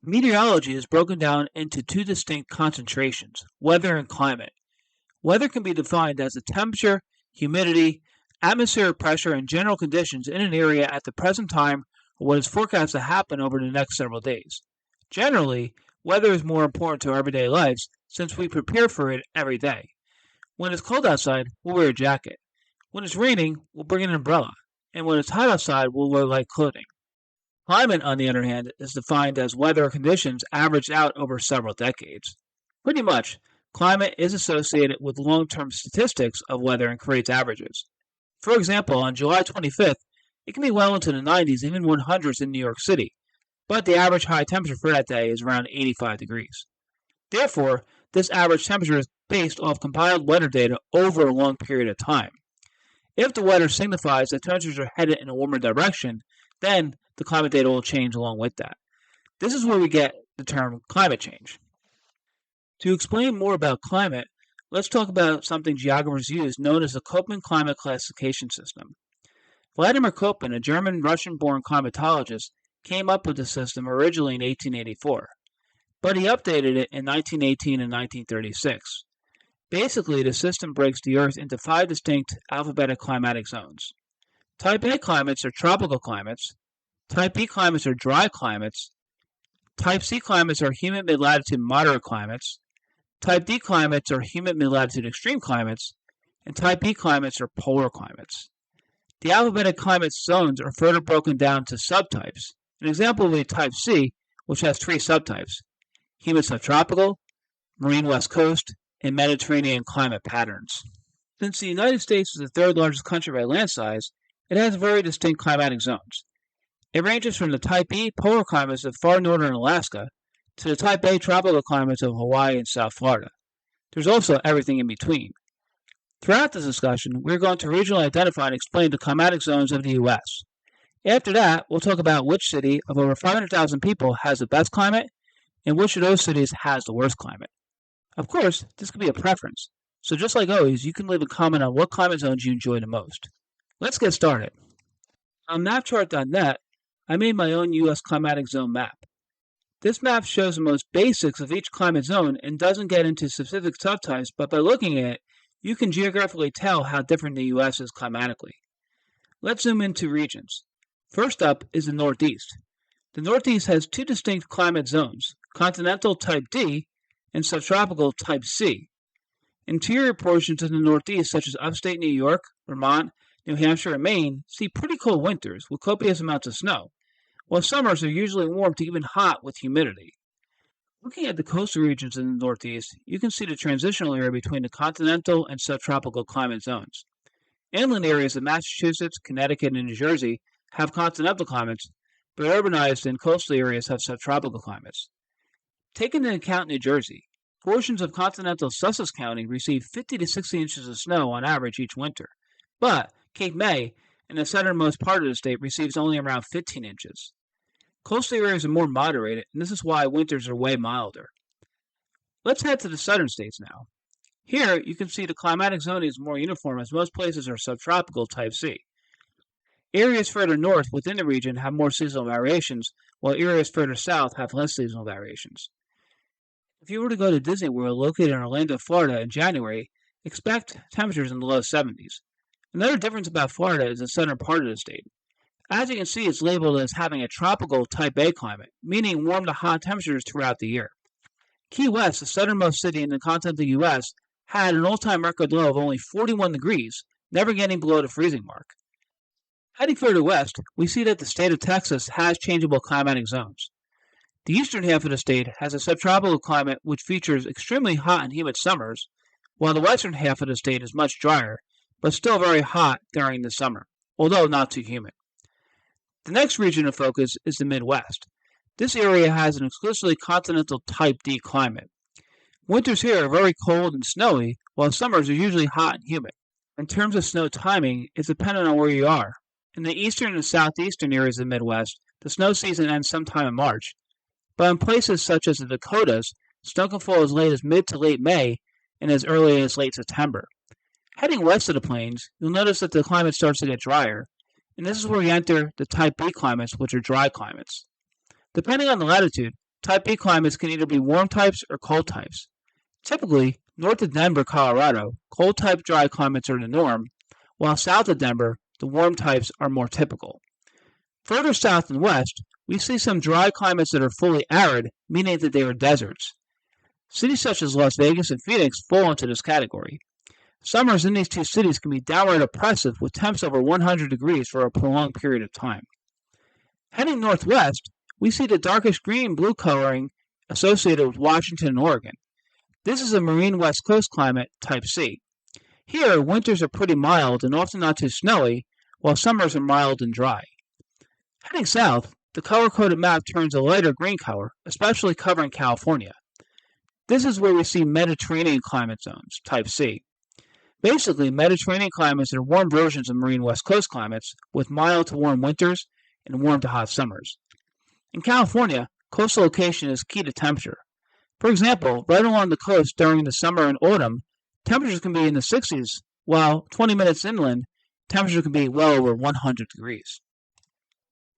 Meteorology is broken down into two distinct concentrations, weather and climate. Weather can be defined as the temperature, humidity, atmospheric pressure, and general conditions in an area at the present time or what is forecast to happen over the next several days. Generally, weather is more important to our everyday lives since we prepare for it every day. When it's cold outside, we'll wear a jacket. When it's raining, we'll bring an umbrella. And when it's hot outside, we'll wear light clothing. Climate, on the other hand, is defined as weather conditions averaged out over several decades. Pretty much, climate is associated with long-term statistics of weather and creates averages. For example, on July 25th, it can be well into the 90s, even 100s in New York City, but the average high temperature for that day is around 85 degrees. Therefore, this average temperature is based off compiled weather data over a long period of time. If the weather signifies that temperatures are headed in a warmer direction, then the climate data will change along with that. This is where we get the term climate change. To explain more about climate, let's talk about something geographers use known as the Köppen climate classification system. Vladimir Köppen, a German Russian-born climatologist, came up with the system originally in 1884, but he updated it in 1918 and 1936. Basically, the system breaks the Earth into 5 distinct alphabetic climatic zones. Type A climates are tropical climates, Type B climates are dry climates, Type C climates are humid mid-latitude moderate climates, Type D climates are humid mid-latitude extreme climates, and Type E climates are polar climates. The alphabetic climate zones are further broken down to subtypes. An example would be Type C, which has 3 subtypes: humid subtropical, marine west coast, and Mediterranean climate patterns. Since the United States is the third largest country by land size, it has very distinct climatic zones. It ranges from the Type E polar climates of far northern Alaska to the Type A tropical climates of Hawaii and South Florida. There's also everything in between. Throughout this discussion, we're going to regionally identify and explain the climatic zones of the U.S. After that, we'll talk about which city of over 500,000 people has the best climate and which of those cities has the worst climate. Of course, this could be a preference, so just like always, you can leave a comment on what climate zones you enjoy the most. Let's get started. On mapchart.net, I made my own U.S. climatic zone map. This map shows the most basics of each climate zone and doesn't get into specific subtypes, but by looking at it, you can geographically tell how different the U.S. is climatically. Let's zoom into regions. First up is the Northeast. The Northeast has 2 distinct climate zones, continental Type D and subtropical Type C. Interior portions of the Northeast, such as upstate New York, Vermont, New Hampshire, and Maine, see pretty cold winters with copious amounts of snow, while summers are usually warm to even hot with humidity. Looking at the coastal regions in the Northeast, you can see the transitional area between the continental and subtropical climate zones. Inland areas of Massachusetts, Connecticut, and New Jersey have continental climates, but urbanized and coastal areas have subtropical climates. Taking into account New Jersey, portions of continental Sussex County receive 50 to 60 inches of snow on average each winter, but Cape May, in the southernmost part of the state, receives only around 15 inches. Coastal areas are more moderated, and this is why winters are way milder. Let's head to the southern states now. Here, you can see the climatic zoning is more uniform as most places are subtropical Type C. Areas further north within the region have more seasonal variations, while areas further south have less seasonal variations. If you were to go to Disney World located in Orlando, Florida in January, expect temperatures in the low 70s. Another difference about Florida is the southern part of the state. As you can see, it's labeled as having a tropical Type A climate, meaning warm to hot temperatures throughout the year. Key West, the southernmost city in the continental U.S., had an all-time record low of only 41 degrees, never getting below the freezing mark. Heading further west, we see that the state of Texas has changeable climatic zones. The eastern half of the state has a subtropical climate which features extremely hot and humid summers, while the western half of the state is much drier, but still very hot during the summer, although not too humid. The next region of focus is the Midwest. This area has an exclusively continental Type D climate. Winters here are very cold and snowy, while summers are usually hot and humid. In terms of snow timing, it's dependent on where you are. In the eastern and southeastern areas of the Midwest, the snow season ends sometime in March, but in places such as the Dakotas, snow can fall as late as mid to late May and as early as late September. Heading west of the plains, you'll notice that the climate starts to get drier, and this is where we enter the Type B climates, which are dry climates. Depending on the latitude, Type B climates can either be warm types or cold types. Typically, north of Denver, Colorado, cold type dry climates are the norm, while south of Denver, the warm types are more typical. Further south and west, we see some dry climates that are fully arid, meaning that they are deserts. Cities such as Las Vegas and Phoenix fall into this category. Summers in these two cities can be downright oppressive with temps over 100 degrees for a prolonged period of time. Heading northwest, we see the darkish green-blue coloring associated with Washington and Oregon. This is a marine west coast climate, type C. Here, winters are pretty mild and often not too snowy, while summers are mild and dry. Heading south, the color-coded map turns a lighter green color, especially covering California. This is where we see Mediterranean climate zones, type C. Basically, Mediterranean climates are warm versions of marine west coast climates, with mild to warm winters and warm to hot summers. In California, coastal location is key to temperature. For example, right along the coast during the summer and autumn, temperatures can be in the 60s, while 20 minutes inland, temperatures can be well over 100 degrees.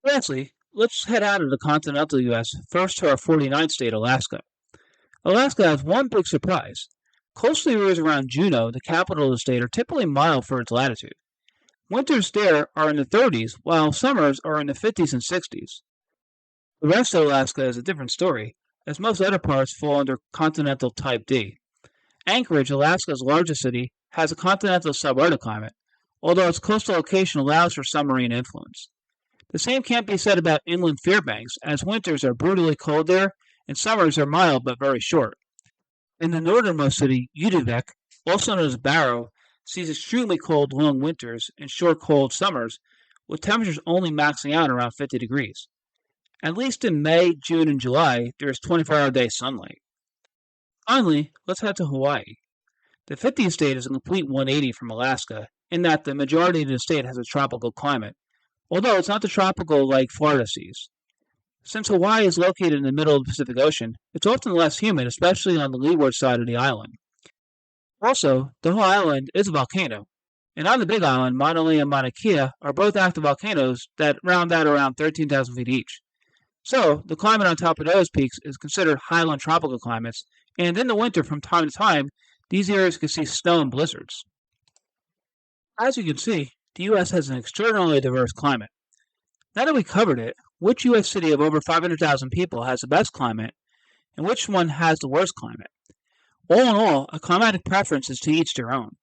Lastly, let's head out of the continental U.S. first to our 49th state, Alaska. Alaska has one big surprise. Coastal areas around Juneau, the capital of the state, are typically mild for its latitude. Winters there are in the 30s, while summers are in the 50s and 60s. The rest of Alaska is a different story, as most other parts fall under continental type D. Anchorage, Alaska's largest city, has a continental subarctic climate, although its coastal location allows for some marine influence. The same can't be said about inland Fairbanks, as winters are brutally cold there, and summers are mild but very short. In the northernmost city, Utuvik, also known as Barrow, sees extremely cold long winters and short cold summers, with temperatures only maxing out around 50 degrees. At least in May, June, and July, there is 24-hour-day sunlight. Finally, let's head to Hawaii. The 50th state is a complete 180 from Alaska, in that the majority of the state has a tropical climate, although it's not the tropical like Florida sees. Since Hawaii is located in the middle of the Pacific Ocean, it's often less humid, especially on the leeward side of the island. Also, the whole island is a volcano, and on the Big Island, Mauna Lea and Mauna Kea are both active volcanoes that round out around 13,000 feet each. So, the climate on top of those peaks is considered highland tropical climates, and in the winter, from time to time, these areas can see snow and blizzards. As you can see, the U.S. has an extraordinarily diverse climate. Now that we covered it, which U.S. city of over 500,000 people has the best climate, and which one has the worst climate? All in all, a climatic preference is to each their own.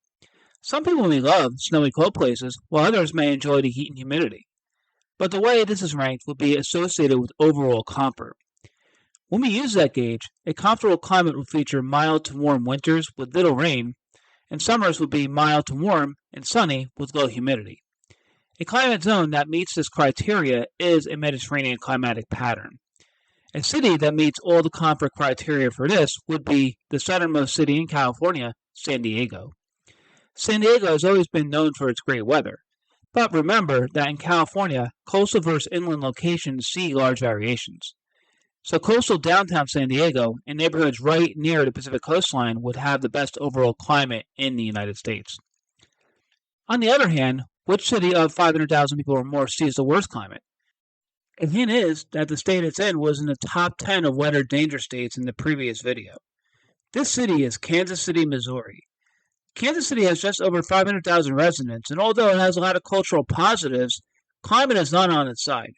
Some people may love snowy cold places, while others may enjoy the heat and humidity. But the way this is ranked would be associated with overall comfort. When we use that gauge, a comfortable climate would feature mild to warm winters with little rain, and summers would be mild to warm and sunny with low humidity. A climate zone that meets this criteria is a Mediterranean climatic pattern. A city that meets all the comfort criteria for this would be the southernmost city in California, San Diego. San Diego has always been known for its great weather, but remember that in California, coastal versus inland locations see large variations. So coastal downtown San Diego and neighborhoods right near the Pacific coastline would have the best overall climate in the United States. On the other hand, which city of 500,000 people or more sees the worst climate? A hint is that the state it's in was in the top 10 of weather danger states in the previous video. This city is Kansas City, Missouri. Kansas City has just over 500,000 residents, and although it has a lot of cultural positives, climate is not on its side.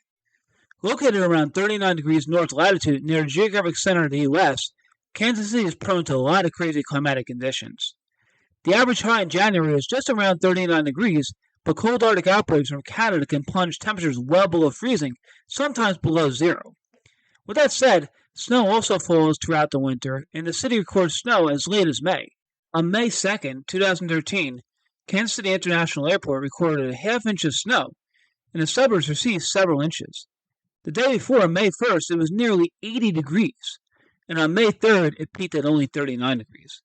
Located around 39 degrees north latitude near the geographic center of the U.S., Kansas City is prone to a lot of crazy climatic conditions. The average high in January is just around 39 degrees, but cold Arctic outbreaks from Canada can plunge temperatures well below freezing, sometimes below zero. With that said, snow also falls throughout the winter, and the city records snow as late as May. On May 2nd, 2013, Kansas City International Airport recorded a half-inch of snow, and the suburbs received several inches. The day before, on May 1st, it was nearly 80 degrees, and on May 3rd, it peaked at only 39 degrees.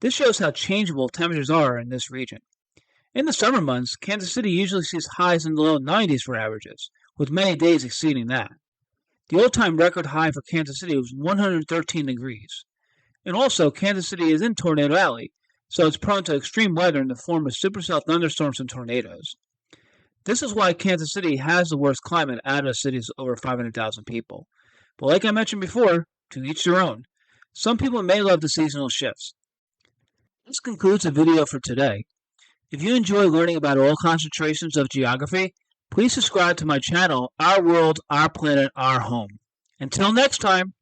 This shows how changeable temperatures are in this region. In the summer months, Kansas City usually sees highs in the low 90s for averages, with many days exceeding that. The all-time record high for Kansas City was 113 degrees. And also, Kansas City is in Tornado Alley, so it's prone to extreme weather in the form of supercell thunderstorms and tornadoes. This is why Kansas City has the worst climate out of cities over 500,000 people. But like I mentioned before, to each their own. Some people may love the seasonal shifts. This concludes the video for today. If you enjoy learning about all concentrations of geography, please subscribe to my channel, Our World, Our Planet, Our Home. Until next time.